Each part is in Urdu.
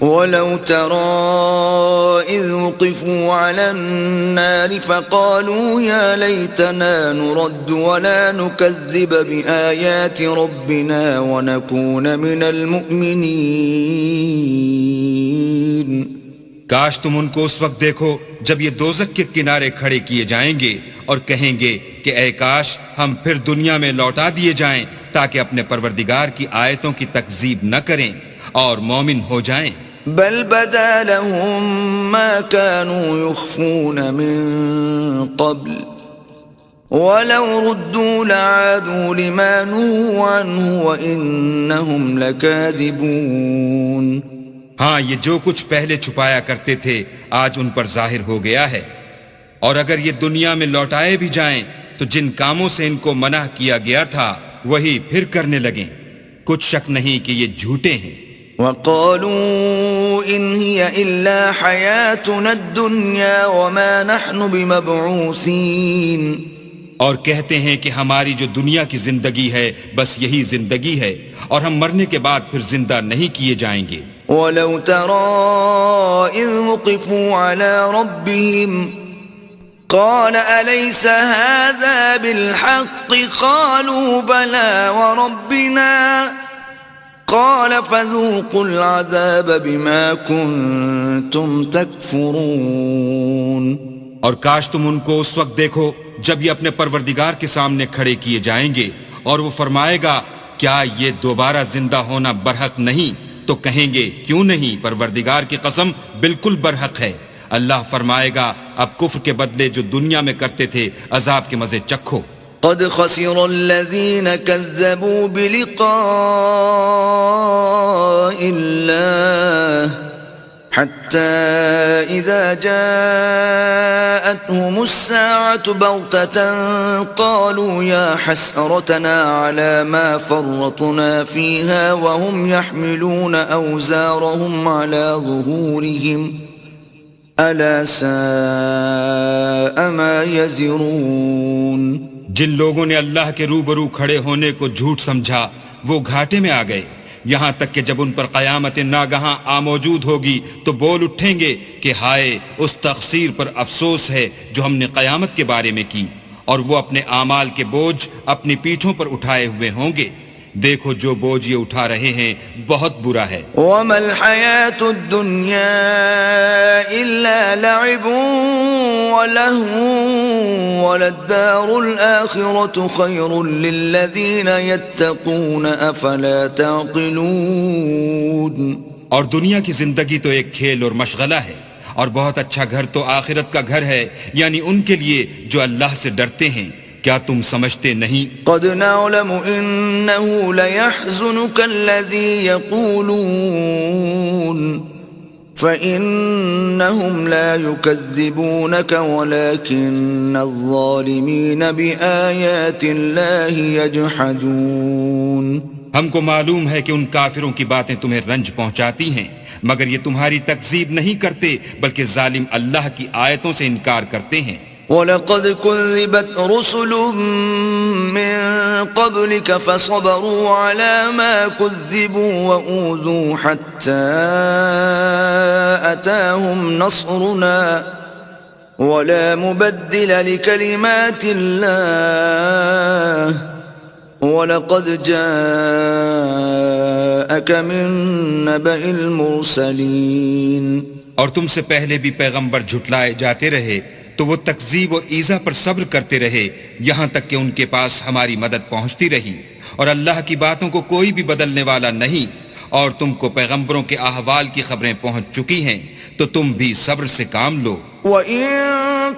وَلَوْ تَرَى إِذْ وُقِفُوا عَلَى النَّارِ فَقَالُوا يَا لَيْتَنَا نُرَدُّ وَلَا نُكَذِّبَ بِآيَاتِ رَبِّنَا وَنَكُونَ مِنَ الْمُؤْمِنِينَ۔ کاش تم ان کو اس وقت دیکھو جب یہ دوزخ کے کنارے کھڑے کیے جائیں گے اور کہیں گے کہ اے کاش ہم پھر دنیا میں لوٹا دیے جائیں تاکہ اپنے پروردگار کی آیتوں کی تکذیب نہ کریں اور مومن ہو جائیں۔ بل بدا لهم ما كانوا يخفون من قبل ولو ردوا لعادوا لما نهوا عنه وإنهم لكاذبون۔ ہاں یہ جو کچھ پہلے چھپایا کرتے تھے آج ان پر ظاہر ہو گیا ہے، اور اگر یہ دنیا میں لوٹائے بھی جائیں تو جن کاموں سے ان کو منع کیا گیا تھا وہی پھر کرنے لگیں۔ کچھ شک نہیں کہ یہ جھوٹے ہیں۔ وَقَالُوا إِنْ هِيَ إِلَّا حَيَاتُنَا الدُّنْيَا وَمَا نَحْنُ بِمَبْعُوثِينَ، اور کہتے ہیں کہ ہماری جو دنیا کی زندگی ہے بس یہی زندگی ہے اور ہم مرنے کے بعد پھر زندہ نہیں کیے جائیں گے۔ وَلَوْ تَرَى إِذْ وُقِفُوا عَلَى رَبِّهِمْ قَالَ أَلَيْسَ هَذَا بِالْحَقِّ قَالُوا بَلَى وَرَبِّنَا قَالَ فَذُوقُوا الْعَذَابَ بِمَا كُنْتُمْ تَكْفُرُونَ۔ اور کاش تم ان کو اس وقت دیکھو جب یہ اپنے پروردگار کے سامنے کھڑے کیے جائیں گے اور وہ فرمائے گا کیا یہ دوبارہ زندہ ہونا برحق نہیں؟ تو کہیں گے کیوں نہیں، پروردگار کی قسم بالکل برحق ہے۔ اللہ فرمائے گا اب کفر کے بدلے جو دنیا میں کرتے تھے عذاب کے مزے چکھو۔ قد خسر الذين كذبوا بلقاء الله حتى إذا جاءتهم الساعة بغتة قالوا يا حسرتنا على ما فرطنا فيها وهم يحملون أوزارهم على ظهورهم ألا ساء ما يزرون۔ جن لوگوں نے اللہ کے روبرو کھڑے ہونے کو جھوٹ سمجھا وہ گھاٹے میں آ گئے، یہاں تک کہ جب ان پر قیامت ناگہاں موجود ہوگی تو بول اٹھیں گے کہ ہائے اس تقصیر پر افسوس ہے جو ہم نے قیامت کے بارے میں کی، اور وہ اپنے اعمال کے بوجھ اپنی پیٹھوں پر اٹھائے ہوئے ہوں گے۔ دیکھو جو بوجھ یہ اٹھا رہے ہیں بہت برا ہے۔ وَمَا الْحَيَاةُ الدُّنْيَا إِلَّا لَعِبٌ وَلَهْوٌ وَلَلدَّارُ الْآخِرَةُ خَيْرٌ لِّلَّذِينَ يَتَّقُونَ أَفَلَا تَعْقِلُونَ۔ اور دنیا کی زندگی تو ایک کھیل اور مشغلہ ہے، اور بہت اچھا گھر تو آخرت کا گھر ہے، یعنی ان کے لیے جو اللہ سے ڈرتے ہیں۔ کیا تم سمجھتے نہیں؟ قد نعلم انه ليحزنك الذي يقولون فانهم لا يكذبونك ولكن الظالمين بآيات الله يجحدون۔ ہم کو معلوم ہے کہ ان کافروں کی باتیں تمہیں رنج پہنچاتی ہیں، مگر یہ تمہاری تکذیب نہیں کرتے بلکہ ظالم اللہ کی آیتوں سے انکار کرتے ہیں۔ وَلَقَدْ كُذِّبَتْ رُسُلٌ مِّن قَبْلِكَ فَصَبَرُوا عَلَى مَا كُذِّبُوا وَأُوذُوا حَتَّى أَتَاهُمْ نَصْرُنَا وَلَا مُبَدِّلَ لِكَلِمَاتِ اللَّهِ وَلَقَدْ جَاءَكَ مِن نَّبَإِ الْمُرْسَلِينَ۔ اور تم سے پہلے بھی پیغمبر جھٹلائے جاتے رہے تو وہ تکذیب و ایذا پر صبر کرتے رہے یہاں تک کہ ان کے پاس ہماری مدد پہنچتی رہی، اور اللہ کی باتوں کو کوئی بھی بدلنے والا نہیں، اور تم کو پیغمبروں کے احوال کی خبریں پہنچ چکی ہیں تو تم بھی صبر سے کام لو۔ وَإِن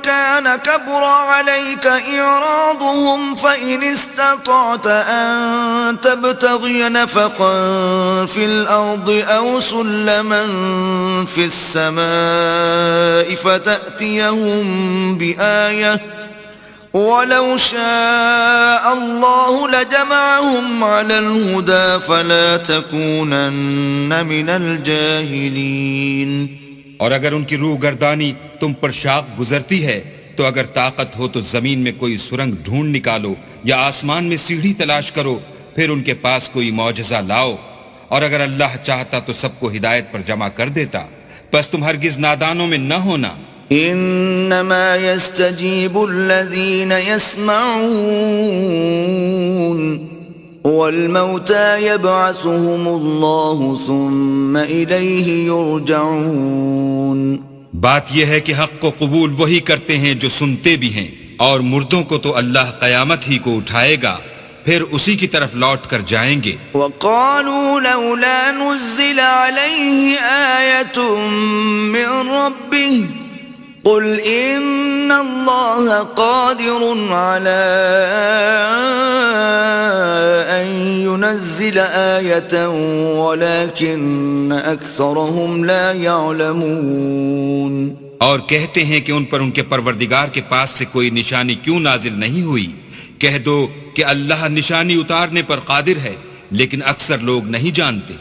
كَانَ كَبُرَ عَلَيْكَ إِعْرَاضُهُمْ فَإِنِ اسْتَطَعْتَ أَن تَبْتَغِيَ نَفَقًا فِي الْأَرْضِ أَوْ سُلَّمًا فِي السَّمَاءِ فَتَأْتِيَهُم بِآيَةٍ وَلَوْ شَاءَ اللَّهُ لَجَمَعَهُمْ عَلَى الْهُدَى فَلَا تَكُونَنَّ مِنَ الْجَاهِلِينَ۔ اور اگر ان کی روح گردانی تم پر شاق گزرتی ہے تو اگر طاقت ہو تو زمین میں کوئی سرنگ ڈھونڈ نکالو یا آسمان میں سیڑھی تلاش کرو، پھر ان کے پاس کوئی معجزہ لاؤ، اور اگر اللہ چاہتا تو سب کو ہدایت پر جمع کر دیتا، بس تم ہرگز نادانوں میں نہ ہونا۔ انما يستجيب الذين يسمعون والموتى يبعثهم الله ثم إليه يرجعون۔ بات یہ ہے کہ حق کو قبول وہی کرتے ہیں جو سنتے بھی ہیں، اور مردوں کو تو اللہ قیامت ہی کو اٹھائے گا، پھر اسی کی طرف لوٹ کر جائیں گے۔ وقالوا لولا نزل عليه آية من ربه قل إن الله قادر على أن ينزل آية ولكن أكثرهم لا يعلمون۔ اور کہتے ہیں کہ ان پر ان کے پروردگار کے پاس سے کوئی نشانی کیوں نازل نہیں ہوئی؟ کہہ دو کہ اللہ نشانی اتارنے پر قادر ہے، لیکن اکثر لوگ نہیں جانتے۔